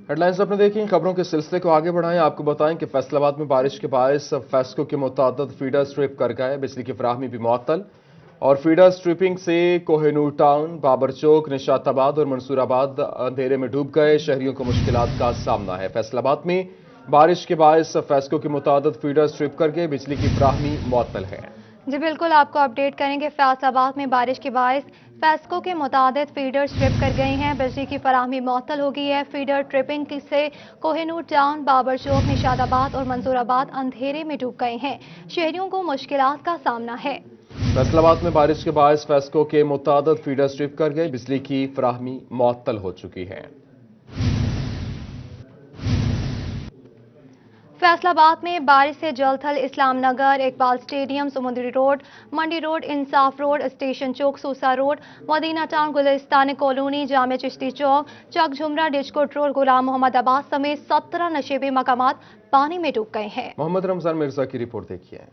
Headlines अपने देखिए। खबरों के सिलसिले को आगे बढ़ाएं। आपको बताएं कि फैसलाबाद में बारिश के बायस फैस्को के मुतादिद फीडर स्ट्रिप कर गए। बिजली की फराहमी भी मुअत्तल और फीडर स्ट्रिपिंग से कोहिनूर टाउन, बाबर चौक, निशाताबाद और मंसूराबाद अंधेरे में डूब गए। शहरियों को मुश्किलात का सामना है। फैसलाबाद में बारिश के बायस फैस्को के मुतादिद फीडर स्ट्रिप कर गए। बिजली की फराहमी मुअत्तल है। जी बिल्कुल, आपको अपडेट करेंगे। फैसलाबाद में बारिश के बायस फैस्को के मुताबिक फीडर स्ट्रिप कर गई हैं। बिजली की फराहमी मुअत्तल हो गई है। फीडर ट्रिपिंग से कोहिनूर टाउन, बाबर चौक, निशाताबाद और मंसूराबाद अंधेरे में डूब गए हैं। शहरियों को मुश्किलात का सामना है। फैसलाबाद में बारिश के बायस फैस्को के मुतादिद फीडर स्ट्रिप कर गए। बिजली की फराहमी मुअत्तल हो चुकी है। फैसलाबाद में बारिश से जलथल, Islam Nagar, Iqbal Stadium, Samundri Road, Mandi Road, Insaf Road, station Chowk, Sussan Road, Madina Town, Gulistan Colony, Jame Chishti Chowk, Chak Jhumra, डिस्कोट रोड, गुलाम मोहम्मद आबाद समेत 17 नशेबी मकामात पानी में डूब गए हैं। मोहम्मद रमजान मिर्जा की रिपोर्ट देखिए।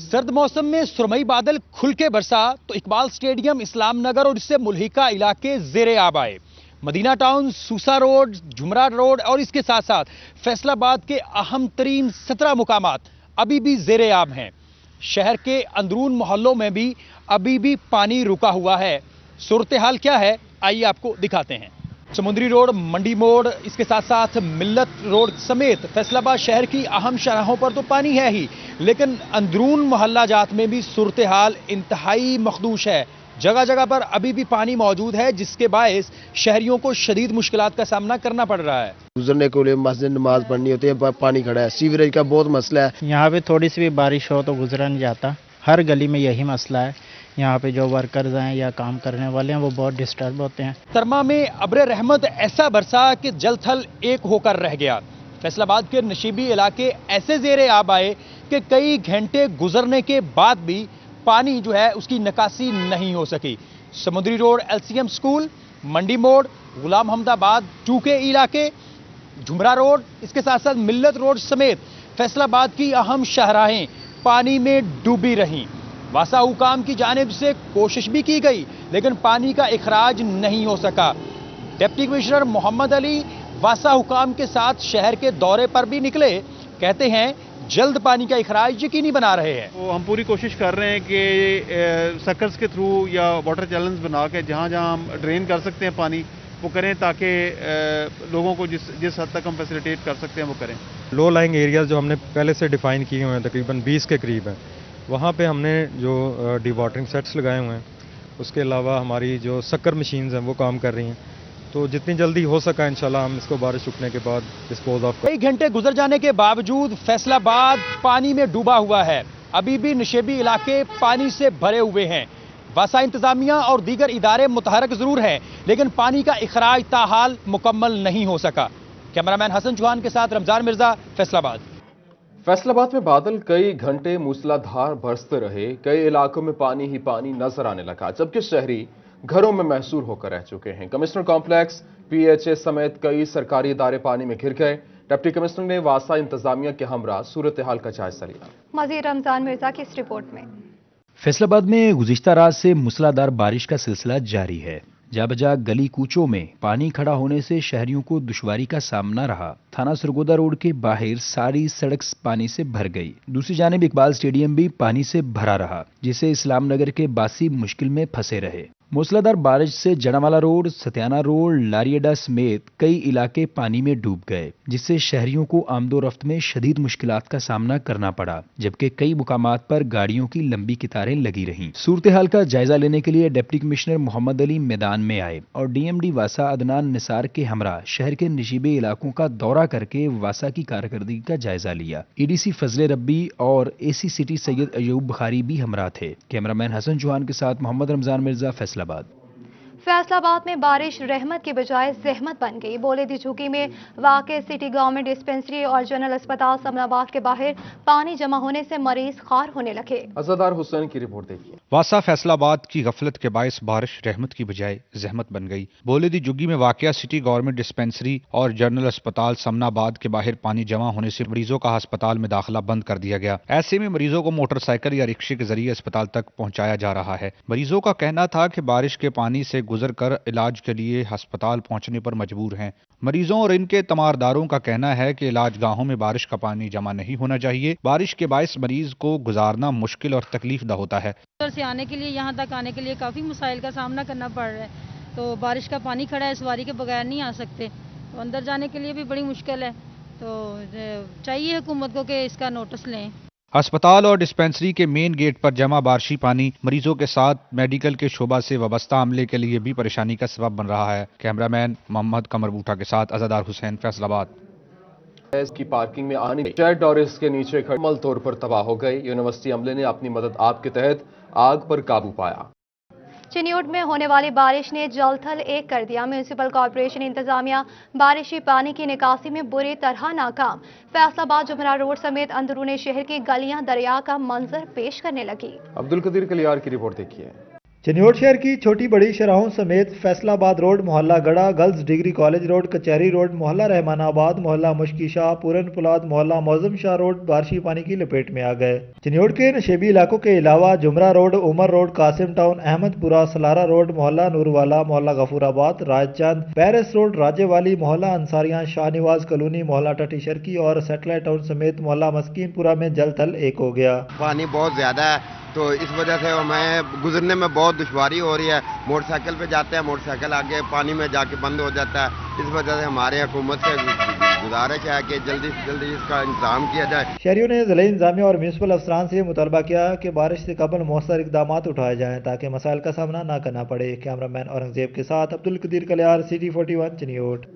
सर्द मौसम में सुरमई बादल खुल के बरसा तो इकबाल स्टेडियम, इस्लाम नगर और इससे मुल्हिका इलाके जेरे आब आए। Madina town, Susan road, Jhumra road और इसके साथ साथ फैसलाबाद के अहम तरीन 17 मुकामात अभी भी जेरे आब हैं। शहर के अंदरून मोहल्लों में भी अभी भी पानी रुका हुआ है। सूरत हाल क्या है, आइए आपको दिखाते हैं। समुद्री रोड, मंडी मोड़, इसके साथ साथ मिल्लत रोड समेत फैसलाबाद शहर की अहम शाहराहों पर तो पानी है ही, लेकिन अंदरून मोहल्ला जात में भी सूरत हाल इंतहाई मखदूश है। जगह जगह पर अभी भी पानी मौजूद है, जिसके बायस शहरियों को शदीद मुश्किलात का सामना करना पड़ रहा है। गुजरने के लिए मस्जिद नमाज पढ़नी होती है, पानी खड़ा है। सीवरेज का बहुत मसला है। यहाँ पे थोड़ी सी भी बारिश हो तो गुजरा नहीं जाता। हर गली में यही मसला है। यहाँ पे जो वर्कर्स हैं या काम करने वाले हैं वो बहुत डिस्टर्ब होते हैं। तरमा में अब्रे रहमत ऐसा बरसा कि जलथल एक होकर रह गया। फैसलाबाद के नशीबी इलाके ऐसे जेरे आब आए कि कई घंटे गुजरने के बाद भी पानी जो है उसकी निकासी नहीं हो सकी। समुद्री रोड, एलसीएम स्कूल, मंडी मोड़, गुलाम मोहम्मदाबाद 2K इलाके, झुमरा रोड, इसके साथ साथ मिल्लत रोड समेत फैसलाबाद की अहम शाहराहें पानी में डूबी रहीं। वासा हुकाम की जानिब से कोशिश भी की गई, लेकिन पानी का इखराज नहीं हो सका। डिप्टी कमिश्नर मोहम्मद अली वासा हुकाम के साथ शहर के दौरे पर भी निकले। कहते हैं जल्द पानी का इखराज यकीनी बना रहे हैं। तो हम पूरी कोशिश कर रहे हैं कि सर्कल्स के थ्रू या वाटर चैनल्स बना के जहाँ जहाँ हम ड्रेन कर सकते हैं पानी वो करें, ताकि लोगों को जिस हद तक हम फैसिलिटेट कर सकते हैं वो करें। लो लाइंग एरियाज जो हमने पहले से डिफाइन किए हुए हैं, तकरीबन 20 के करीब हैं, वहाँ पे हमने जो डिवाटरिंग सेट्स लगाए हुए हैं। उसके अलावा हमारी जो शक्कर मशीन्स हैं वो काम कर रही हैं। तो जितनी जल्दी हो सका इंशाल्लाह हम इसको बारिश रुकने के बाद डिस्पोज ऑफ। कई घंटे गुजर जाने के बावजूद फैसलाबाद पानी में डूबा हुआ है। अभी भी नशेबी इलाके पानी से भरे हुए हैं। वासा इंतजामिया और दीगर इदारे मुतहरक जरूर हैं, लेकिन पानी का इखराज ताहाल मुकम्मल नहीं हो सका। कैमरामैन हसन चौहान के साथ रमजान मिर्जा, फैसलाबाद। फैसलाबाद में बादल कई घंटे मूसलाधार बरसते रहे। कई इलाकों में पानी ही पानी नजर आने लगा, जबकि शहरी घरों में महसूर होकर रह चुके हैं। कमिश्नर कॉम्प्लेक्स, PHA समेत कई सरकारी इदारे पानी में घिर गए। डिप्टी कमिश्नर ने वासा इंतजामिया के हमरा सूरत हाल का जायजा लिया। मजीद रमजान मिर्जा की इस रिपोर्ट में। फैसलाबाद में गुज़िश्ता रात से मूसलाधार बारिश का सिलसिला जारी है। जा बजा गली कूचों में पानी खड़ा होने से शहरियों को दुश्वारी का सामना रहा। थाना सरगोदा रोड के बाहर सारी सड़क पानी से भर गई। दूसरी जानिब इकबाल स्टेडियम भी पानी से भरा रहा, जिससे इस्लाम नगर के बासी मुश्किल में फंसे रहे। मूसलाधार बारिश से जड़ावाला रोड, सत्याना रोड, लारियडा समेत कई इलाके पानी में डूब गए, जिससे शहरियों को आमदोरफ्त में शदीद मुश्किलात का सामना करना पड़ा, जबकि कई मुकामात पर गाड़ियों की लंबी कतारें लगी रहीं। सूरत हाल का जायजा लेने के लिए डिप्टी कमिश्नर मोहम्मद अली मैदान में आए और DMD वासा अदनान निसार के हमरा शहर के नशीबे इलाकों का दौरा करके वासा की कारकर्दगी का जायजा लिया। EDC फजले रब्बी और AC सिटी सैयद अयूब बुखारी भी हमरा थे। कैमरामैन हसन चौहान के साथ मोहम्मद रमजान मिर्जा, फैसलाबाद। फैसलाबाद में बारिश रहमत के बजाय जहमत बन गई। बोलेदी झुग्गी में वाक़ सिटी गवर्नमेंट डिस्पेंसरी और जनरल अस्पताल समनाबाद के बाहर पानी जमा होने से मरीज खार होने लगे। अज़ादार हुसैन की रिपोर्ट देखिए। वासा फैसलाबाद की गफलत के बायस बारिश रहमत की बजाय जहमत बन गई। बोलेदी झुग्गी में वाक़ सिटी गवर्नमेंट डिस्पेंसरी और जनरल अस्पताल समनाबाद के बाहर पानी जमा होने से मरीजों का अस्पताल में दाखिला बंद कर दिया गया। ऐसे में मरीजों को मोटरसाइकिल या रिक्शे के जरिए अस्पताल तक पहुंचाया जा रहा है। मरीजों का कहना था कि बारिश के पानी से گزر کر علاج کے لیے ہسپتال پہنچنے پر مجبور ہیں۔ مریضوں اور ان کے تمارداروں کا کہنا ہے کہ علاج گاہوں میں بارش کا پانی جمع نہیں ہونا چاہیے۔ بارش کے باعث مریض کو گزارنا مشکل اور تکلیف دہ ہوتا ہے۔ ادھر سے آنے کے لیے، یہاں تک آنے کے لیے کافی مسائل کا سامنا کرنا پڑ رہا ہے۔ تو بارش کا پانی کھڑا ہے، سواری کے بغیر نہیں آ سکتے، تو اندر جانے کے لیے بھی بڑی مشکل ہے۔ تو چاہیے حکومت کو کہ اس کا نوٹس لیں۔ ہسپتال اور ڈسپنسری کے مین گیٹ پر جمع بارشی پانی مریضوں کے ساتھ میڈیکل کے شعبہ سے وابستہ عملے کے لیے بھی پریشانی کا سبب بن رہا ہے۔ کیمرہ مین محمد قمر بوٹا کے ساتھ عزادار حسین، فیصل آباد۔ اس کی پارکنگ میں آنے شیڈ اور اس کے نیچے کھڑے مکمل طور پر تباہ ہو گئی۔ یونیورسٹی عملے نے اپنی مدد آپ کے تحت آگ پر قابو پایا۔ چنیوٹ میں ہونے والی بارش نے جل تھل ایک کر دیا۔ میونسپل کارپوریشن انتظامیہ بارشی پانی کی نکاسی میں بری طرح ناکام۔ فیصل آباد جمرہ روڈ سمیت اندرون شہر کی گلیاں دریا کا منظر پیش کرنے لگی۔ عبدالقدیر کلیار کی رپورٹ دیکھیے۔ چنیوٹ شہر کی چھوٹی بڑی شراہوں سمیت فیصل آباد روڈ، محلہ گڑھا، گرلز ڈگری کالج روڈ، کچہری روڈ، محلہ رحمان آباد، محلہ مشکی شاہ، پورن پلاد، محلہ معظم شاہ روڈ بارشی پانی کی لپیٹ میں آ گئے۔ چنیوٹ کے نشیبی علاقوں کے علاوہ جمرہ روڈ، عمر روڈ، قاسم ٹاؤن، احمد پورہ، سلارہ روڈ، محلہ نور والا، محلہ غفور آباد، راج چاند، پیرس روڈ، راجے والی، محلہ انصاریاں، شاہ نواز کالونی، محلہ ٹٹی شرکی اور سیٹلائٹ ٹاؤن سمیت محلہ مسکین پورہ میں جل تھل ایک ہو گیا۔ پانی بہت زیادہ ہے تو اس وجہ سے ہمیں گزرنے میں بہت دشواری ہو رہی ہے۔ موٹر سائیکل پہ جاتے ہیں، موٹر سائیکل آگے پانی میں جا کے بند ہو جاتا ہے۔ اس وجہ سے ہمارے حکومت سے گزارش ہے کہ جلدی سے جلدی اس کا انتظام کیا جائے۔ شہریوں نے ضلعی انتظامیہ اور میونسپل افسران سے مطالبہ کیا کہ بارش سے قبل مؤثر اقدامات اٹھائے جائیں تاکہ مسائل کا سامنا نہ کرنا پڑے۔ کیمرہ مین اورنگزیب کے ساتھ عبدالقدیر کلیار، سٹی 41 چنیوٹ۔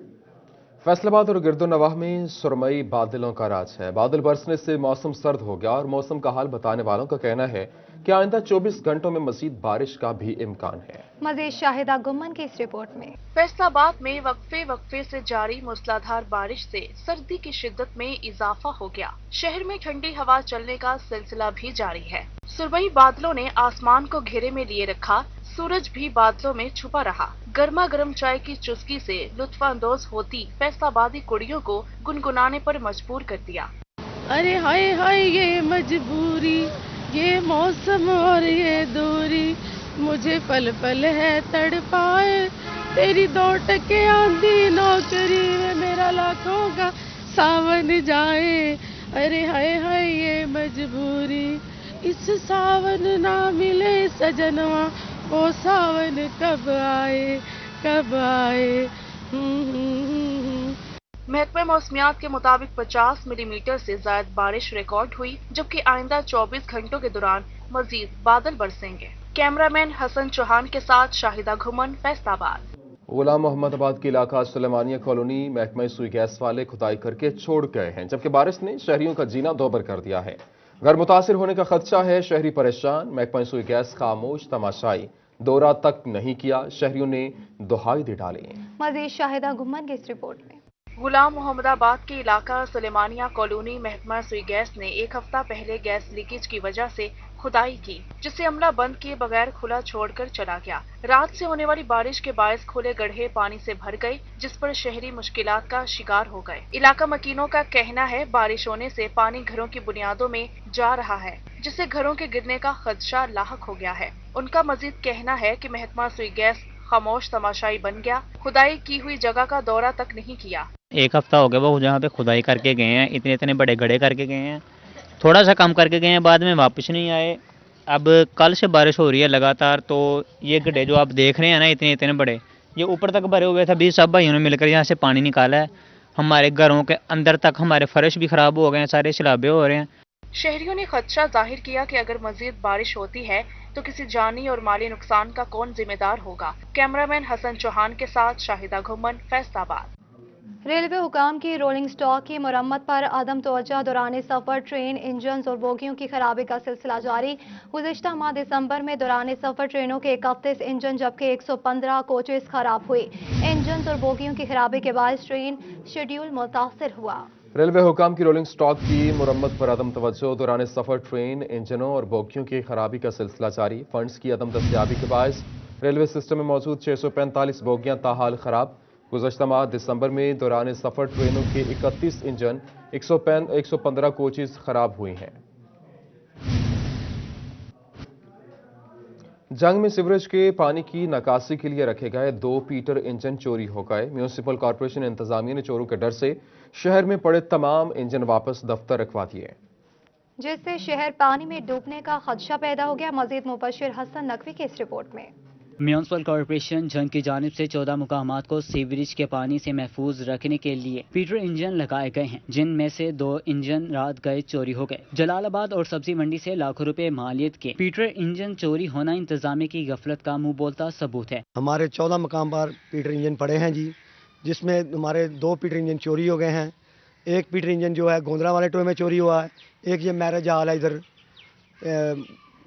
فیصل آباد اور گرد و نواح میں سرمئی بادلوں کا راج ہے۔ بادل برسنے سے موسم سرد ہو گیا اور موسم کا حال بتانے والوں کا کہنا ہے کہ آئندہ 24 گھنٹوں میں مزید بارش کا بھی امکان ہے۔ مزید شاہدہ گمن کی اس رپورٹ میں۔ فیصل آباد میں وقفے سے جاری موسلادھار بارش سے سردی کی شدت میں اضافہ ہو گیا۔ شہر میں ٹھنڈی ہوا چلنے کا سلسلہ بھی جاری ہے۔ سرمئی بادلوں نے آسمان کو گھیرے میں لیے رکھا، سورج بھی بادلوں میں چھپا رہا۔ گرما گرم چائے کی چسکی سے لطف اندوز ہوتی فیصل آبادی کڑیوں کو گنگنانے پر مجبور کر دیا۔ ارے ہائے ہائے یہ مجبوری، یہ موسم اور یہ دوری، مجھے پل پل ہے تڑپائے، تیری 2 ٹکے آندھی نوکری میں میرا لاکھوں کا ساون جائے۔ ارے ہائے ہائے یہ مجبوری، اس ساون نہ ملے سجنوا، وہ ساون کب آئے کب آئے۔ محکمہ موسمیات کے مطابق 50 ملی میٹر سے زائد بارش ریکارڈ ہوئی، جبکہ آئندہ 24 گھنٹوں کے دوران مزید بادل برسیں گے۔ کیمرہ مین حسن چوہان کے ساتھ شاہدہ گھمن، فیصل آباد۔ غلام محمد آباد کے علاقہ سلیمانیہ کالونی محکمہ سوئی گیس والے کھدائی کر کے چھوڑ گئے ہیں، جبکہ بارش نے شہریوں کا جینا دوبر کر دیا ہے۔ گھر متاثر ہونے کا خدشہ ہے، شہری پریشان۔ محکمہ سوئی گیس خاموش تماشائی، دورہ تک نہیں کیا، شہریوں نے دہائی دے ڈالے۔ مزید شاہدہ گمن کی اس رپورٹ میں۔ غلام محمد آباد کے علاقہ سلیمانیہ کالونی محکمہ سوئی گیس نے 1 ہفتہ پہلے گیس لیکیج کی وجہ سے کھدائی کی، جسے عملہ بند کیے بغیر کھلا چھوڑ کر چلا گیا۔ رات سے ہونے والی بارش کے باعث کھلے گڑھے پانی سے بھر گئے، جس پر شہری مشکلات کا شکار ہو گئے۔ علاقہ مکینوں کا کہنا ہے بارش ہونے سے پانی گھروں کی بنیادوں میں جا رہا ہے، جس سے گھروں کے گرنے کا خدشہ لاحق ہو گیا ہے۔ ان کا مزید کہنا ہے کہ محکمہ سوئی گیس خاموش تماشائی بن گیا، کھدائی کی ہوئی جگہ کا دورہ تک نہیں کیا۔ 1 ہفتہ ہو گیا وہ جہاں پہ کھدائی کر کے گئے ہیں، اتنے بڑے گڑھے کر کے گئے ہیں، تھوڑا سا کم کر کے گئے ہیں، بعد میں واپس نہیں آئے۔ اب کل سے بارش ہو رہی ہے لگاتار، تو یہ گڈھے جو آپ دیکھ رہے ہیں نا اتنے بڑے، یہ اوپر تک بھرے ہوئے تھے۔ 20 سب بھائیوں نے مل کر یہاں سے پانی نکالا ہے، ہمارے گھروں کے اندر تک ہمارے فرش بھی خراب ہو گئے ہیں، سارے سیلابے ہو رہے ہیں۔ شہریوں نے خدشہ ظاہر کیا کہ اگر مزید بارش ہوتی ہے تو کسی جانی اور مالی نقصان کا کون ذمہ دار ہوگا۔ کیمرہ مین حسن چوہان کے ساتھ شاہدہ گھمن، فیصل آباد۔ ریلوے حکام کی رولنگ سٹاک کی مرمت پر عدم توجہ دوران سفر ٹرین انجنز اور بوگیوں کی خرابی کا سلسلہ جاری۔ گزشتہ ماہ دسمبر میں دوران سفر ٹرینوں کے 31 انجن جبکہ 115 کوچز خراب ہوئے۔ انجنز اور بوگیوں کی خرابی کے باعث ٹرین شیڈیول متاثر ہوا۔ ریلوے حکام کی رولنگ سٹاک کی مرمت پر عدم توجہ دوران سفر ٹرین انجنوں اور بوگیوں کی خرابی کا سلسلہ جاری۔ فنڈز کی عدم دستیابی کے باعث ریلوے سسٹم میں موجود 645 بوگیاں تاحال خراب۔ گزشتہ ماہ دسمبر میں دوران سفر ٹرینوں کے 31 انجن 115 کوچز خراب ہوئی ہیں۔ जंग में सीवरेज के पानी की निकासी के लिए रखे गए 2 पीटर इंजन चोरी हो गए। म्यूनिसिपल कॉर्पोरेशन इंतजामिया ने चोरों के डर से शहर में पड़े तमाम इंजन वापस दफ्तर रखवा दिए, जिससे शहर पानी में डूबने का खदशा पैदा हो गया। मजीद मुबशिर हसन नकवी की इस रिपोर्ट में। म्यूनिसिपल कॉर्पोरेशन जंग की जानिब से 14 मुकामात को सीवरेज के पानी से महफूज रखने के लिए पीटर इंजन लगाए गए हैं, जिनमें से 2 इंजन रात गए चोरी हो गए। जलालाबाद और सब्जी मंडी से लाखों रुपए मालियत के पीटर इंजन चोरी होना इंतजामिया की गफलत का मुंह बोलता सबूत है। हमारे 14 मुकाम पर पीटर इंजन पड़े हैं जी, जिसमें हमारे 2 पीटर इंजन चोरी हो गए हैं। एक पीटर इंजन जो है गोंदरा वाले टोए में चोरी हुआ है, एक ये मैरिज हॉल है इधर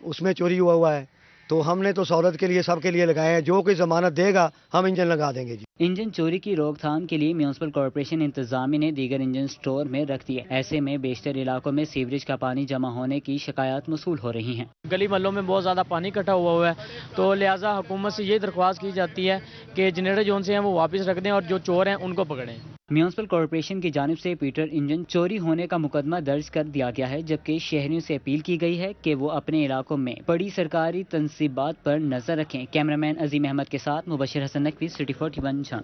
उसमें चोरी हुआ है। तो हमने तो सहूलत के लिए सबके लिए लगाए हैं, जो कोई जमानत देगा हम इंजन लगा देंगे जी। इंजन चोरी की रोकथाम के लिए म्यूनिसिपल कॉर्पोरेशन इंतजामिया ने दीगर इंजन स्टोर में रख दिए। ऐसे में बेशतर इलाकों में सीवरेज का पानी जमा होने की शिकायत मौसूल हो रही हैं। गली महलों में बहुत ज़्यादा पानी इकट्ठा हुआ है, तो लिहाजा हुकूमत से ये दरख्वास्त की जाती है कि जनरेटर जोन से हैं वो वापस रख दें और जो चोर हैं उनको पकड़ें। म्यूनिसिपल कॉर्पोरेशन की जानिब से पीटर इंजन चोरी होने का मुकदमा दर्ज कर दिया गया है, जबकि शहरियों से अपील की गई है कि वो अपने इलाकों में बड़ी सरकारी तनसीबात पर नजर रखें। कैमरामैन अजीम अहमद के साथ मुबशिर हसन नकवी, सिटी 41 झांग।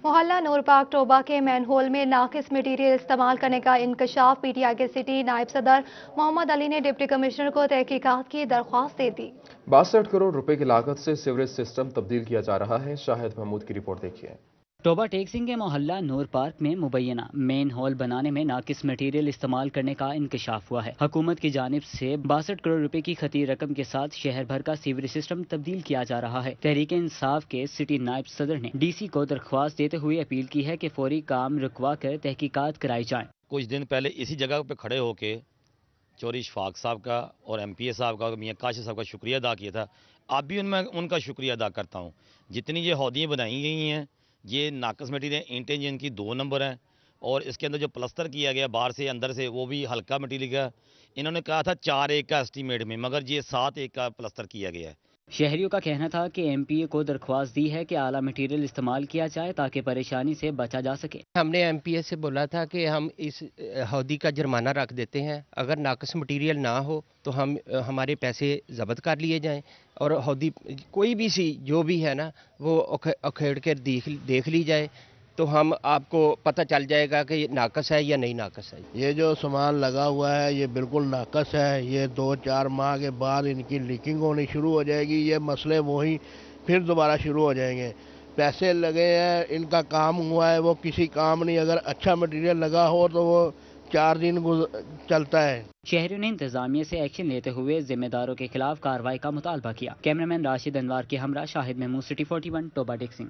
मोहल्ला नूर पार्क टोबा के मैनहोल में नाकिस मटीरियल इस्तेमाल करने का इंकशाफ। पीटीआई के सिटी नायब सदर मोहम्मद अली ने डिप्टी कमिश्नर को तहकीकात की दरख्वास्त दे दी। 62 करोड़ रुपए की लागत से सीवरेज सिस्टम तब्दील किया जा रहा है। शाहिद महमूद की रिपोर्ट देखिए। टोबा टेक सिंह के मोहल्ला नूर पार्क में मुबैना मेन हॉल बनाने में नाकिस मटीरियल इस्तेमाल करने का इंकशाफ हुआ है। हुकूमत की जानिब से 62 करोड़ रुपए की खती रकम के साथ शहर भर का सीवरेज सिस्टम तब्दील किया जा रहा है। तहरीक इंसाफ के सिटी नायब सदर ने डीसी को दरख्वास्त देते हुए अपील की है कि फौरी काम रुकवा कर तहकीकात कराई जाए। कुछ दिन पहले इसी जगह पे खड़े होके चौधरी इशफाक साहब का और MPA साहब का, मियाँ काशिफ साहब का शुक्रिया अदा किया था। अब भी उनका शुक्रिया अदा करता हूँ। जितनी ये हौदियाँ बनाई गई हैं, ये नाकस मटीरियल इंटें जिनकी 2 नंबर हैं, और इसके अंदर जो प्लस्तर किया गया बाहर से अंदर से वो भी हल्का मटीरियल का। इन्होंने कहा था 4 एक का एस्टीमेट में, मगर ये 7 एक का प्लस्तर किया गया है। शहरियों का कहना था कि MPA को दरख्वास्त दी है कि आला मटीरियल इस्तेमाल किया जाए ताकि परेशानी से बचा जा सके। हमने MPA से बोला था कि हम इस हौदी का जुर्माना रख देते हैं, अगर नाकस मटीरियल ना हो तो हमारे पैसे जब्त कर लिए जाएं, और हौदी कोई भी सी जो भी है ना वो उखेड़ कर देख ली जाए, तो हम आपको पता चल जाएगा कि नाकस है या नहीं नाकस है। ये जो सामान लगा हुआ है ये बिल्कुल नाकस है। ये 2-4 माह के बाद इनकी लीकिंग होनी शुरू हो जाएगी, ये मसले वही फिर दोबारा शुरू हो जाएंगे। पैसे लगे हैं, इनका काम हुआ है, वो किसी काम नहीं। अगर अच्छा मटेरियल लगा हो तो वो 4 दिन चलता है। शहरियों ने इंतजामिया से एक्शन लेते हुए जिम्मेदारों के खिलाफ कार्रवाई का मुतालबा किया। कैमरामैन राशिद अनवार के हमरा Shahid Mahmood, city 41, Toba Tek Singh.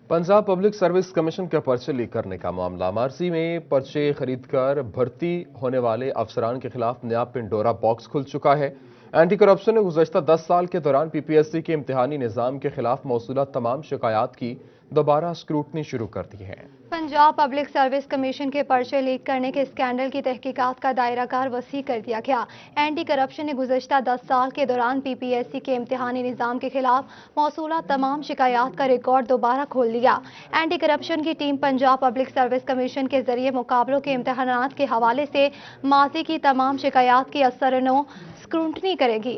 Punjab public service commission के पर्चे लीक करने का मामला। मार्सी में पर्चे खरीदकर भर्ती होने वाले अफसरान के खिलाफ नया पिंडोरा बॉक्स खुल चुका है। एंटी करप्शन ने गुज़श्ता 10 साल के दौरान PPSC के इम्तिहानी निज़ाम के खिलाफ मौसूला तमाम शिकायत की दोबारा स्क्रूटनी शुरू कर दी है। पंजाब पब्लिक सर्विस कमीशन के पर्चे लीक करने के स्कैंडल की तहकीकात का दायराकार वसी कर दिया गया। एंटी करप्शन ने गुज़श्ता 10 साल के दौरान PPSC के इम्तिहानी निज़ाम के खिलाफ मौसूला तमाम शिकायत का रिकॉर्ड दोबारा खोल लिया। एंटी करप्शन की team Punjab public service commission के जरिए मुकाबलों के इम्तिहानात के हवाले से माजी की तमाम शिकायत की असरनो स्क्रूटनी करेगी।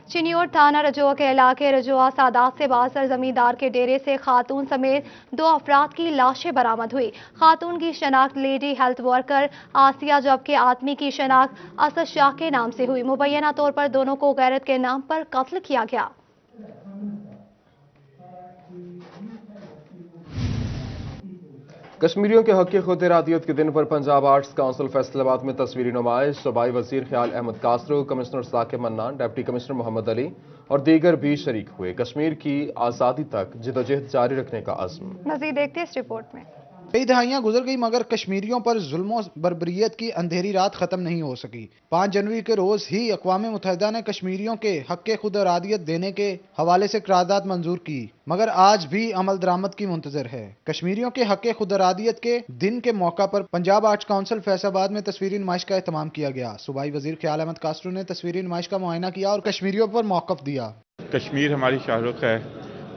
चिन्योर थाना रजोआ के इलाके रजोआ सादात से बासर जमींदार के डेरे से खातून समेत 2 अफराद की लाशें बरामद हुई। खातून की शनाख्त लेडी हेल्थ वर्कर आसिया, जबकि आदमी की शनाख्त असद शाह के नाम से हुई। मुबैना तौर पर दोनों को गैरत के नाम पर कत्ल किया गया। कश्मीरियों के हक की खुद इरादियत के दिन पर पंजाब आर्ट्स काउंसिल फैसलाबाद में तस्वीरी नुमाइश। सूबाई वजीर Khayal Ahmad Kasro, commissioner Saqib Mannan, deputy commissioner Muhammad Ali और दीगर भी शरीक हुए। कश्मीर की आज़ादी तक जिदोजहद जारी रखने का अज़्म। मज़ीद देखते हैं इस रिपोर्ट में। कई दहाइयां गुजर गई मगर कश्मीरियों पर जुल्म बर्बरियत की अंधेरी रात खत्म नहीं हो सकी। 5 जनवरी के रोज ही अक़वाम मुत्तहिदा ने कश्मीरियों के हक़ खुद इरादियत देने के हवाले से करारदाद मंजूर की, मगर आज भी अमल दरामद की मुंतजर है। कश्मीरियों के हक़ खुद इरादियत के दिन के मौका पर पंजाब आर्ट्स काउंसिल फैसलाबाद में तस्वीरी नुमाइश का एहतमाम किया गया। सूबाई वजीर ख्याल अहमद कासरो ने तस्वीरी नुमाइश का मुआयना किया और कश्मीरियों पर मौक़िफ़ दिया। कश्मीर हमारी शाहरुख है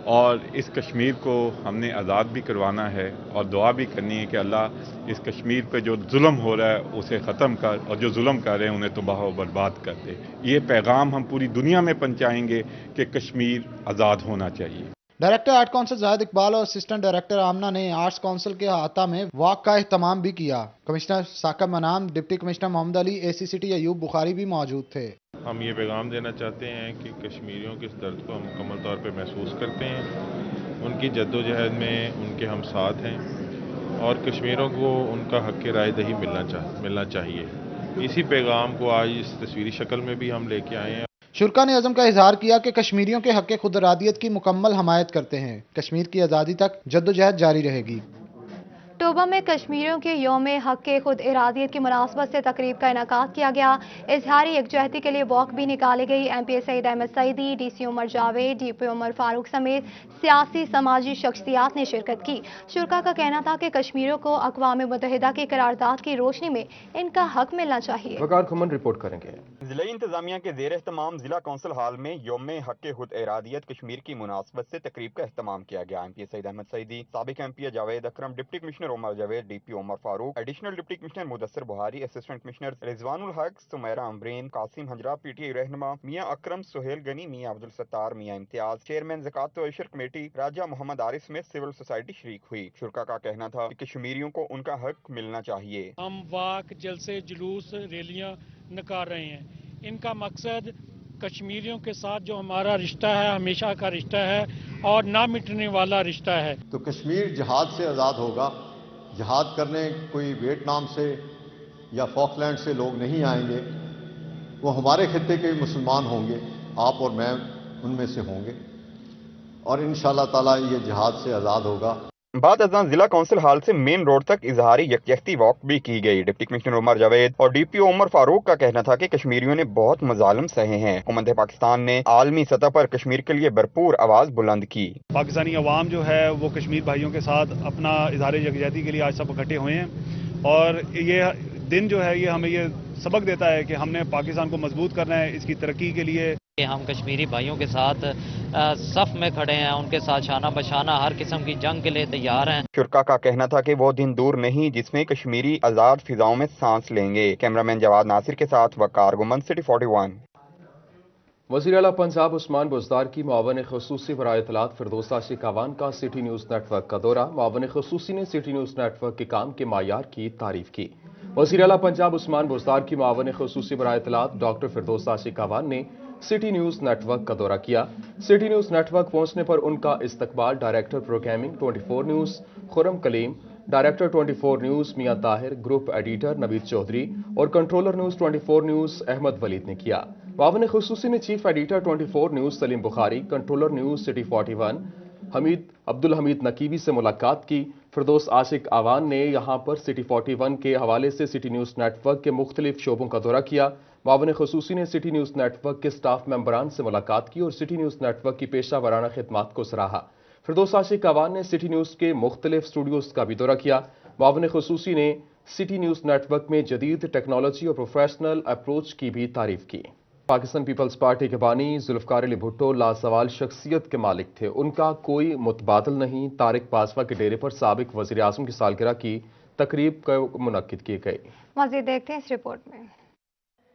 اور اس کشمیر کو ہم نے آزاد بھی کروانا ہے اور دعا بھی کرنی ہے کہ اللہ اس کشمیر پہ جو ظلم ہو رہا ہے اسے ختم کر اور جو ظلم کر رہے ہیں انہیں تباہ و برباد کر دے. یہ پیغام ہم پوری دنیا میں پہنچائیں گے کہ کشمیر آزاد ہونا چاہیے. ڈائریکٹر آرٹ کونسل زاہد اقبال اور اسسٹنٹ ڈائریکٹر آمنہ نے آرٹس کونسل کے احاطہ میں واک کا اہتمام بھی کیا. کمشنر ثاقب منام، ڈپٹی کمشنر محمد علی، اے سی سٹی ایوب بخاری بھی موجود تھے. ہم یہ پیغام دینا چاہتے ہیں کہ کشمیریوں کے اس درد کو ہم مکمل طور پہ محسوس کرتے ہیں. ان کی جدوجہد میں ان کے ہم ساتھ ہیں اور کشمیریوں کو ان کا حق رائے دہی ملنا چاہیے. اسی پیغام کو آج اس تصویری شکل میں بھی ہم لے کے آئے ہیں. شرکا نے عزم کا اظہار کیا کہ کشمیریوں کے حق خود ارادیت کی مکمل حمایت کرتے ہیں. کشمیر کی آزادی تک جدوجہد جاری رہے گی. ٹوبہ میں کشمیریوں کے یوم حق خود ارادیت کی مناسبت سے تقریب کا انعقاد کیا گیا. اظہاری یکجہتی کے لیے واک بھی نکالی گئی. M P Saeed Ahmad Saeedi, D C عمر جاوید، ڈی پی عمر فاروق سمیت سیاسی سماجی شخصیات نے شرکت کی. شرکا کا کہنا تھا کہ کشمیریوں کو اقوام متحدہ کی قرارداد کی روشنی میں ان کا حق ملنا چاہیے. وقار کھمن رپورٹ کریں گے. ضلعی انتظامیہ کے زیر اہتمام ضلع کونسل ہال میں یوم حق خود ارادیت کشمیر کی مناسبت سے تقریب کا اہتمام کیا گیا. ایم پی سعید احمد سعیدی، سابق M P Javed Akram, deputy commissioner Umar Javed, D P Umar Farooq, additional deputy commissioner Mudassar Bihari, assistant commissioner Rizwan ul-Haq, Sameera Ambreen, Qasim Hunjra, P T I رہنما میاں اکرم، سہیل گنی، میاں عبدالستار، میاں امتیاز، چیئرمین زکوٰۃ و عشر کمیٹی راجہ محمد عارف سمیت سول سوسائٹی شریک ہوئی. شرکا کا کہنا تھا کہ کشمیریوں کو ان کا حق ملنا چاہیے. ہم واک، جلسے، جلوس، ریلیاں نکال رہے ہیں. ان کا مقصد کشمیریوں کے ساتھ جو ہمارا رشتہ ہے، ہمیشہ کا رشتہ ہے اور نہ مٹنے والا رشتہ ہے. تو کشمیر جہاد سے آزاد ہوگا. جہاد کرنے کوئی ویتنام سے یا فاکلینڈ سے لوگ نہیں آئیں گے. وہ ہمارے خطے کے مسلمان ہوں گے. آپ اور میں ان میں سے ہوں گے اور انشاءاللہ تعالیٰ یہ جہاد سے آزاد ہوگا. بعد ازاں ضلع کونسل ہال سے مین روڈ تک اظہاری یکجہتی واک بھی کی گئی. ڈپٹی کمشنر عمر جاوید اور ڈی پی او عمر فاروق کا کہنا تھا کہ کشمیریوں نے بہت مظالم سہے ہیں. حکومت پاکستان نے عالمی سطح پر کشمیر کے لیے بھرپور آواز بلند کی. پاکستانی عوام جو ہے وہ کشمیر بھائیوں کے ساتھ اپنا اظہار یکجہتی کے لیے آج سب اکٹھے ہوئے ہیں اور یہ دن جو ہے یہ ہمیں یہ سبق دیتا ہے کہ ہم نے پاکستان کو مضبوط کرنا ہے اس کی ترقی کے لیے. ہم کشمیری بھائیوں کے ساتھ صف میں کھڑے ہیں، ان کے ساتھ شانہ بشانہ ہر قسم کی جنگ کے لیے تیار ہیں. شرکا کا کہنا تھا کہ وہ دن دور نہیں جس میں کشمیری آزاد فضاؤں میں سانس لیں گے. کیمرامین جواد ناصر کے ساتھ وقار گمن، سٹی 41. وزیر اعلیٰ پنجاب عثمان بزدار کی معاون خصوصی برائے اطلاعات فردوس عاشق اعوان کا سٹی نیوز نیٹ ورک کا دورہ. معاون خصوصی نے سٹی نیوز نیٹ ورک کے کام کے معیار کی تعریف کی. وزیر اعلیٰ پنجاب عثمان بزدار کی معاون خصوصی برائے اطلاعات ڈاکٹر فردوس عاشق اعوان نے سٹی نیوز نیٹ ورک کا دورہ کیا. سٹی نیوز نیٹ ورک پہنچنے پر ان کا استقبال ڈائریکٹر پروگرامنگ 24 نیوز خرم کلیم، ڈائریکٹر 24 نیوز میاں طاہر، گروپ ایڈیٹر نوید چودھری اور کنٹرولر نیوز 24 نیوز احمد ولید نے کیا. معاون خصوصی نے چیف ایڈیٹر 24 نیوز سلیم بخاری، کنٹرولر نیوز سٹی 41 عبدالحمید نقیبی سے ملاقات کی. فردوس عاشق اعوان نے یہاں پر سٹی 41 کے حوالے سے سٹی نیوز نیٹ ورک کے مختلف شعبوں کا دورہ کیا. معاون خصوصی نے سٹی نیوز نیٹ ورک کے سٹاف ممبران سے ملاقات کی اور سٹی نیوز نیٹ ورک کی پیشہ ورانہ خدمات کو سراہا. فردوس عاشق اعوان نے سٹی نیوز کے مختلف اسٹوڈیوز کا بھی دورہ کیا. معاون خصوصی نے سٹی نیوز نیٹ ورک میں جدید ٹیکنالوجی اور پروفیشنل اپروچ کی بھی تعریف کی. پاکستان پیپلز پارٹی کے بانی ذوالفقار علی بھٹو لاسوال شخصیت کے مالک تھے. ان کا کوئی متبادل نہیں. طارق پاسوا کے ڈیرے پر سابق وزیر اعظم کی سالگرہ کی تقریب منعقد کی گئی. مزید دیکھتے ہیں اس رپورٹ میں.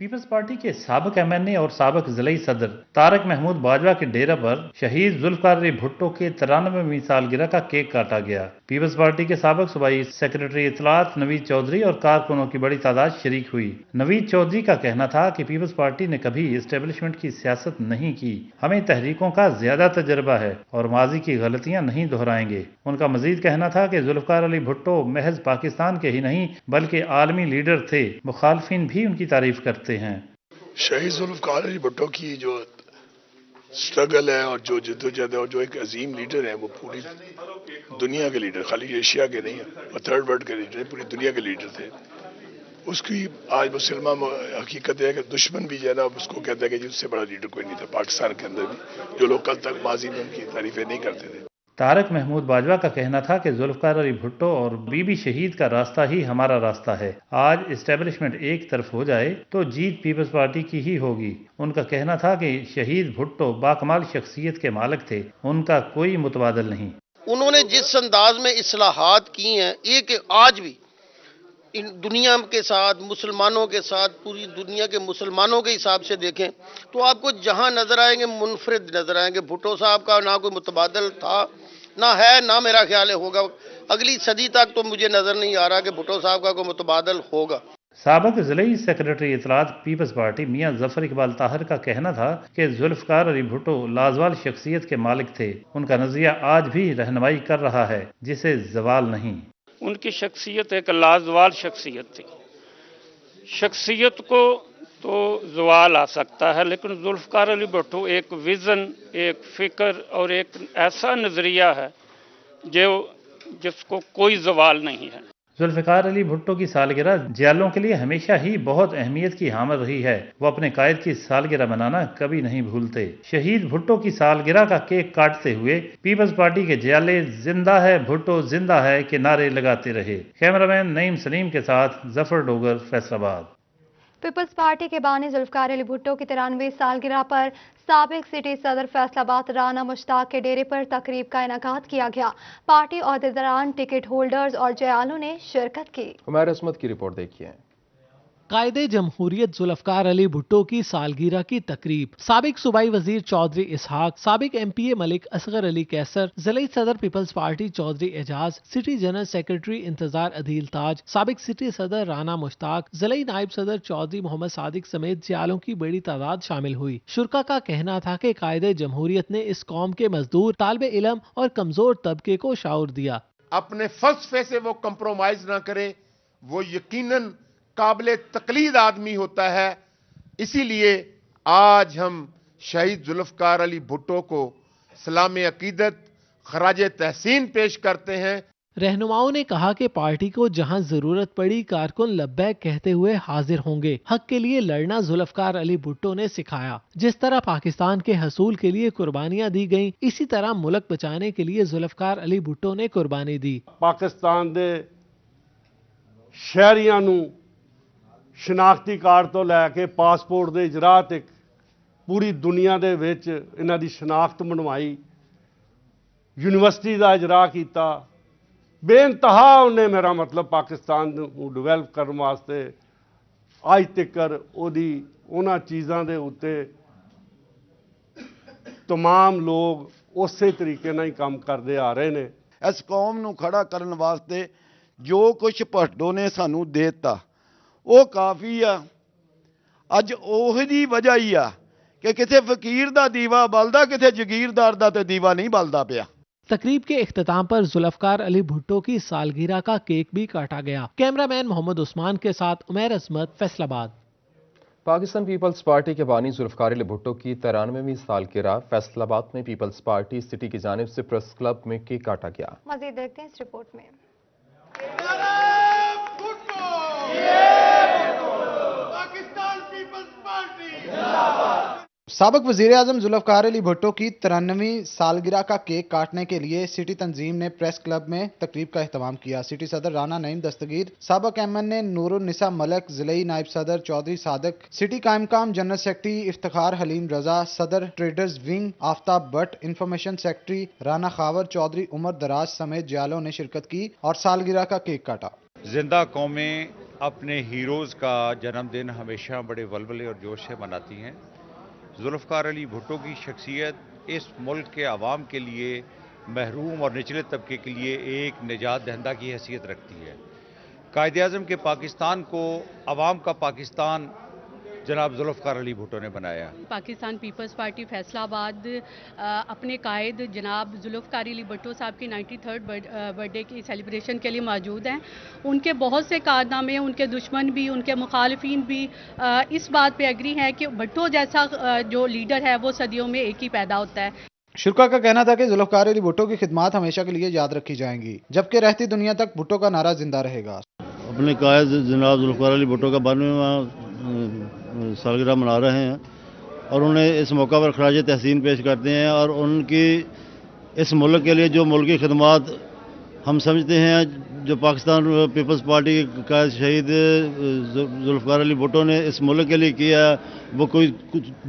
پیپلز پارٹی کے سابق ایم این اے اور سابق ضلعی صدر طارق محمود باجوہ کے ڈیرہ پر شہید ذوالفقار علی بھٹو کے 93ویں سالگرہ کا کیک کاٹا گیا. پیپلز پارٹی کے سابق صوبائی سیکرٹری اطلاعات نوید چودھری اور کارکنوں کی بڑی تعداد شریک ہوئی. نوید چودھری کا کہنا تھا کہ پیپلز پارٹی نے کبھی اسٹیبلشمنٹ کی سیاست نہیں کی. ہمیں تحریکوں کا زیادہ تجربہ ہے اور ماضی کی غلطیاں نہیں دہرائیں گے. ان کا مزید کہنا تھا کہ ذوالفقار علی بھٹو محض پاکستان کے ہی نہیں بلکہ عالمی لیڈر تھے. مخالفین بھی ان کی تعریف کرتے ہیں. شہید ذوالفقار علی بھٹو کی جو سٹرگل ہے اور جو جدوجہد ہے اور جو ایک عظیم لیڈر ہیں، وہ پوری دنیا کے لیڈر، خالی ایشیا کے نہیں، وہ تھرڈ ورلڈ کے لیڈر، پوری دنیا کے لیڈر تھے. اس کی آج مسلمان حقیقت ہے کہ دشمن بھی جو ہے نا اس کو کہتا ہے کہ اس سے بڑا لیڈر کوئی نہیں تھا پاکستان کے اندر بھی، جو لوگ کل تک ماضی میں ان کی تعریفیں نہیں کرتے تھے. तारक महमूद बाजवा का कहना था कि जुल्फकार अली भुट्टो और बीबी शहीद का रास्ता ही हमारा रास्ता है। आज इस्टेब्लिशमेंट एक तरफ हो जाए तो जीत पीपल्स पार्टी की ही होगी। उनका कहना था कि शहीद भुट्टो बाकमाल शख्सियत के मालिक थे, उनका कोई मुतबादल नहीं। उन्होंने जिस अंदाज में इस्लाहात की हैं, एक आज भी इन दुनिया के साथ, मुसलमानों के साथ, पूरी दुनिया के मुसलमानों के हिसाब से देखें तो आपको जहां नजर आएंगे मुनफरिद नजर आएंगे। भुट्टो साहब का ना कोई मुतबादल था, ना है, ना मेरा ख्याल है होगा। अगली सदी तक तो मुझे नजर नहीं आ रहा कि भुट्टो साहब का कोई मुतबादल होगा। साबिक ज़िलई सेक्रेटरी इतलात पीपल्स पार्टी मियां जफर इकबाल ताहिर का कहना था कि जुल्फकार अली भुट्टो लाजवाल शख्सियत के मालिक थे। उनका नजरिया आज भी रहनुमाई कर रहा है, जिसे जवाल नहीं। उनकी शख्सियत एक लाजवाल शख्सियत थी। शख्सियत को तो जवाल आ सकता है, लेकिन जुल्फकार अली भुट्टो एक विज़न, एक फ़िक्र और एक ऐसा नज़रिया है जिसको कोई जवाल नहीं है। जुल्फकार अली भुट्टो की सालगिरह जियालों के लिए हमेशा ही बहुत अहमियत की हामिल रही है। वो अपने कायद की सालगिरह मनाना कभी नहीं भूलते। शहीद भुट्टो की सालगिरह का केक काटते हुए पीपल्स पार्टी के जियाले जिंदा है भुट्टो जिंदा है के नारे लगाते रहे। कैमरामैन नईम सलीम के साथ जफर डोगर, फैसलाबाद। पीपल्स पार्टी के बानी जुल्फकार अली भुट्टो की 93वीं सालगिरह पर साबिक सिटी सदर फैसलाबाद राना मुश्ताक के डेरे पर तकरीब का इनेकाद किया गया। पार्टी अहदेदारान, टिकट होल्डर्स और जयालों ने शिरकत की। उमैर असमत की रिपोर्ट देखिए। कायदे जमहूरियत जुल्फकार अली भुट्टो की सालगिरह की तकरीब साबिक सूबाई वजीर चौधरी इसहाक, साबिक MPA मलिक असगर अली कैसर, ज़िलई सदर people's party Chaudhry Ejaz, city general secretary Intezar Adeel ताज, साबिक सिटी सदर राना मुश्ताक, ज़िलई नायब सदर चौधरी मोहम्मद सादिक समेत जियालों की बड़ी तादाद शामिल हुई। शुरका का कहना था कि कायदे जमहूरियत ने इस कौम के मजदूर, तालिबे इल्म और कमजोर तबके को शाऊर दिया। अपने फलसफे से वो कंप्रोमाइज ना करे, वो यकीनन काबिल तकलीद आदमी होता है। इसीलिए आज हम शहीद जुल्फकार अली भुट्टो को सलाम अकीदत, खराज तहसीन पेश करते हैं। रहनुमाओं ने कहा कि पार्टी को जहां जरूरत पड़ी कारकुन लब्बैक कहते हुए हाजिर होंगे। हक के लिए लड़ना जुल्फकार अली भुट्टो ने सिखाया। जिस तरह पाकिस्तान के हसूल के लिए कुर्बानियां दी गईं, इसी तरह मुल्क बचाने के लिए जुल्फकार अली भुट्टो ने कुर्बानी दी। पाकिस्तान दे शहरियां नूं शनाख्ती कार्ड तो लैके पासपोर्ट दे इजराह तक पूरी दुनिया दे विच इन्हां दी शनाख्त बनवाई, यूनिवर्सिटी दा इजराह कीता। बेइंतहा उन्हें मेरा मतलब पाकिस्तान नूं डिवेलप करने वास्ते अज तक ओदी उन्हां चीज़ां दे उत्ते तमाम लोग उसे तरीके नाल ही काम करते आ रहे ने। इस कौम नूं खड़ा करने वास्ते जो कुछ भुट्टो ने सानू देता वो काफ़ी आ। अज ओही वजह ही आ कि किथे फकीर दा दीवा बलदा, किथे जगीरदार दा ते दीवा नहीं बलदा पिया। तकरीब के इख्तिताम पर जुल्फकार अली भुट्टो की सालगिरह का केक भी काटा गया। कैमरामैन मोहम्मद उस्मान के साथ उमैर असमत, फैसलाबाद। पाकिस्तान पीपल्स पार्टी के बानी जुल्फकार अली भुट्टो की 93वीं सालगिरह फैसलाबाद में पीपल्स पार्टी सिटी की जानिब से प्रेस क्लब में केक काटा गया। मजीद देखते हैं इस रिपोर्ट में। साबिक वजीर आजम जुल्फकार अली भुट्टो की 93वीं सालगिरह का केक काटने के लिए सिटी तंजीम ने प्रेस क्लब में तकरीब का एहतमाम किया। सिटी सदर राना नईम दस्तगीर, साबिक MN नूरुन्निसा मलक, ज़िलई नायब सदर चौधरी सादिक, सिटी कायमकाम जनरल सेक्रेटरी इफ्तिखार हलीम रजा, सदर traders wing Aftab Bhatt, information secretary Rana Khawar Chaudhry, Umar Daraz समेत जियालों ने शिरकत की और सालगिरह का केक काटा। जिंदा कौमें अपने हीरोज़ का जन्मदिन हमेशा बड़े वलवले और जोश से मनाती हैं। जुल्फकार अली भुट्टो की शख्सियत इस मुल्क के आवाम के लिए, महरूम और निचले तबके के लिए एक निजात दहिंदा की हैसियत रखती है। कायद-ए-आज़म के पाकिस्तान को आवाम का पाकिस्तान जनाब जुल्फकार अली भुट्टो ने बनाया। पाकिस्तान पीपल्स पार्टी फैसलाबाद अपने कायद जनाब जुल्फकार अली भुट्टो साहब की 93rd बर्थडे की सेलिब्रेशन के लिए मौजूद हैं। उनके बहुत से कारनामे, उनके दुश्मन भी, उनके मुखालिफिन भी इस बात पे एग्री हैं कि भुट्टो जैसा जो लीडर है वो सदियों में एक ही पैदा होता है। शुरका का कहना था कि जुल्फकार अली भुट्टो की खिदमत हमेशा के लिए याद रखी जाएंगी, जबकि रहती दुनिया तक भुट्टो का नारा जिंदा रहेगा। अपने कायद जनाब जुल्फकार अली भुट्टो का 92वां सालगिरह मना रहे हैं और उन्हें इस मौका पर खराज तहसीन पेश करते हैं और उनकी اس ملک کے لیے جو ملکی خدمات ہم سمجھتے ہیں جو پاکستان پیپلز پارٹی کے قائد شہید ذوالفقار علی بھٹو نے اس ملک کے لیے کیا وہ کوئی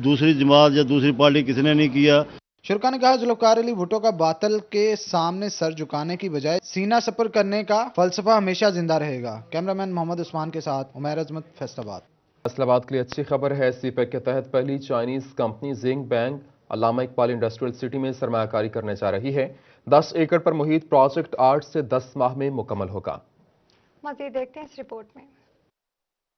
دوسری جماعت یا دوسری پارٹی کسی نے نہیں کیا۔ شرکا نے کہا ذوالفقار علی بھٹو کا باطل کے سامنے سر جھکانے کی بجائے سینہ سپر کرنے کا فلسفہ ہمیشہ زندہ رہے گا۔ کیمرامین محمد عثمان کے ساتھ عمیر عظمت، فیصل آباد۔ فیصل آباد کے لیے اچھی خبر ہے، سی پیک کے تحت پہلی چائنیز کمپنی زنگ بینک علامہ اقبال انڈسٹریل سٹی میں سرمایہ کاری کرنے جا رہی ہے۔ 10 ایکڑ پر محیط پروجیکٹ 8 سے 10 ماہ میں مکمل ہوگا۔ مزید دیکھتے ہیں اس رپورٹ میں۔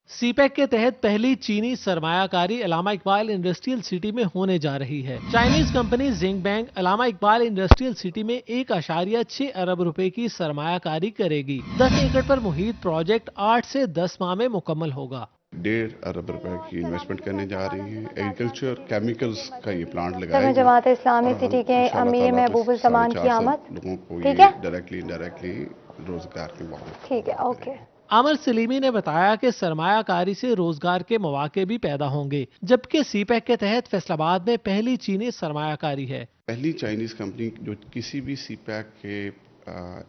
سی پیک کے تحت پہلی چینی سرمایہ کاری علامہ اقبال انڈسٹریل سٹی میں ہونے جا رہی ہے۔ چائنیز کمپنی زنگ بینک علامہ اقبال انڈسٹریل سٹی میں 1.6 ارب روپے کی سرمایہ کاری کرے گی۔ 10 ایکڑ پر محیط پروجیکٹ 8 سے 10 ماہ میں مکمل ہوگا۔ 1.5 ارب روپے کی انویسٹمنٹ کرنے جا رہی ہے۔ ایگریکلچر کیمیکلز کا یہ پلانٹ لگائے گی۔ جماعت اسلامی سٹی کے امیر محبوب الزمان کی آمد، لوگوں کو ٹھیک ہے، ڈائریکٹلی انڈائریکٹلی روزگار کے مواقع۔ ٹھیک ہے، اوکے۔ عامر سلیمی نے بتایا کہ سرمایہ کاری سے روزگار کے مواقع بھی پیدا ہوں گے، جبکہ سی پیک کے تحت فیصل آباد میں پہلی چینی سرمایہ کاری ہے۔ پہلی چائنیز کمپنی جو کسی بھی سی پیک کے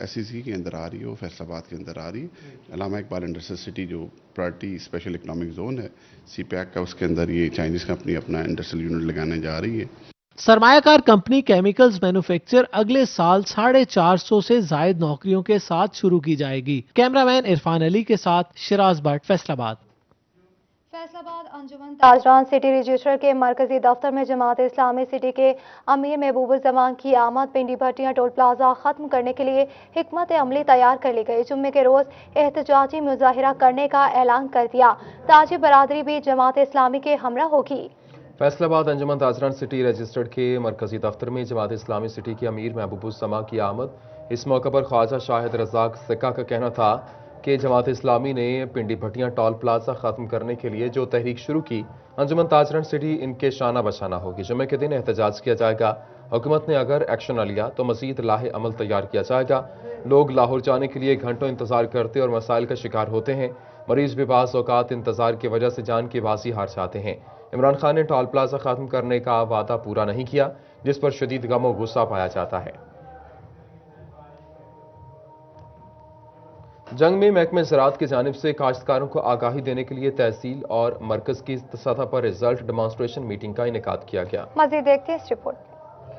ایس ای سی کے اندر آ رہی ہے، وہ فیصل آباد کے اندر آ رہی ہے۔ علامہ اقبال انڈسٹریل سٹی جو پرائرٹی اسپیشل اکنامک زون ہے سی پیک کا، اس کے اندر یہ چائنیز کمپنی اپنا انڈسٹریل یونٹ لگانے جا رہی ہے۔ سرمایہ کار کمپنی کیمیکلز مینوفیکچر اگلے سال 450 سے زائد نوکریوں کے ساتھ شروع کی جائے گی۔ کیمرامین عرفان علی کے ساتھ شراز بٹ، فیصل آباد۔ فیصل آباد انجمن تاجران سٹی رجسٹر کے مرکزی دفتر میں جماعت اسلامی سٹی کے امیر محبوب الزمان کی آمد۔ پنڈی بھٹیاں ٹول پلازا ختم کرنے کے لیے حکمت عملی تیار کر لی گئی۔ جمعے کے روز احتجاجی مظاہرہ کرنے کا اعلان کر دیا۔ تاجر برادری بھی جماعت اسلامی کے ہمراہ ہوگی۔ فیصل آباد انجمن تاجران سٹی رجسٹرڈ کے مرکزی دفتر میں جماعت اسلامی سٹی کے امیر محبوب الزمان کی آمد۔ اس موقع پر خواجہ شاہد رزاق سکہ کا کہنا تھا کہ جماعت اسلامی نے پنڈی بھٹیاں ٹول پلازا ختم کرنے کے لیے جو تحریک شروع کی، انجمن تاجران سٹی ان کے شانہ بشانہ ہوگی۔ جمعے کے دن احتجاج کیا جائے گا۔ حکومت نے اگر ایکشن نہ لیا تو مزید لاہ عمل تیار کیا جائے گا۔ لوگ لاہور جانے کے لیے گھنٹوں انتظار کرتے اور مسائل کا شکار ہوتے ہیں۔ مریض بھی بعض اوقات انتظار کی وجہ سے جان کی بازی ہار جاتے ہیں۔ عمران خان نے ٹول پلازا ختم کرنے کا وعدہ پورا نہیں کیا، جس پر شدید غم و غصہ پایا جاتا ہے۔ جنگ میں محکمہ زراعت کی جانب سے کاشتکاروں کو آگاہی دینے کے لیے تحصیل اور مرکز کی سطح پر رزلٹ ڈیمانسٹریشن میٹنگ کا انعقاد کیا گیا۔ مزید دیکھتے ہیں اس رپورٹ۔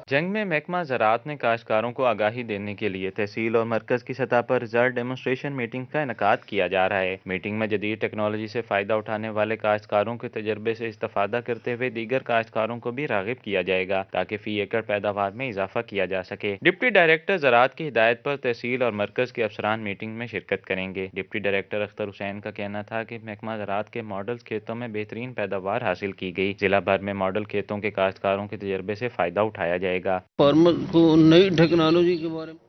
جنگ میں محکمہ زراعت نے کاشتکاروں کو آگاہی دینے کے لیے تحصیل اور مرکز کی سطح پر رزلٹ ڈیمونسٹریشن میٹنگ کا انعقاد کیا جا رہا ہے۔ میٹنگ میں جدید ٹیکنالوجی سے فائدہ اٹھانے والے کاشتکاروں کے تجربے سے استفادہ کرتے ہوئے دیگر کاشتکاروں کو بھی راغب کیا جائے گا تاکہ فی ایکڑ پیداوار میں اضافہ کیا جا سکے۔ ڈپٹی ڈائریکٹر زراعت کی ہدایت پر تحصیل اور مرکز کے افسران میٹنگ میں شرکت کریں گے۔ ڈپٹی ڈائریکٹر اختر حسین کا کہنا تھا کہ محکمہ زراعت کے ماڈل کھیتوں میں بہترین پیداوار حاصل کی گئی۔ ضلع بھر میں ماڈل کھیتوں کے کاشتکاروں کے تجربے سے فائدہ اٹھایا جائے گا۔ فارمر کو نئی ٹیکنالوجی کے بارے میں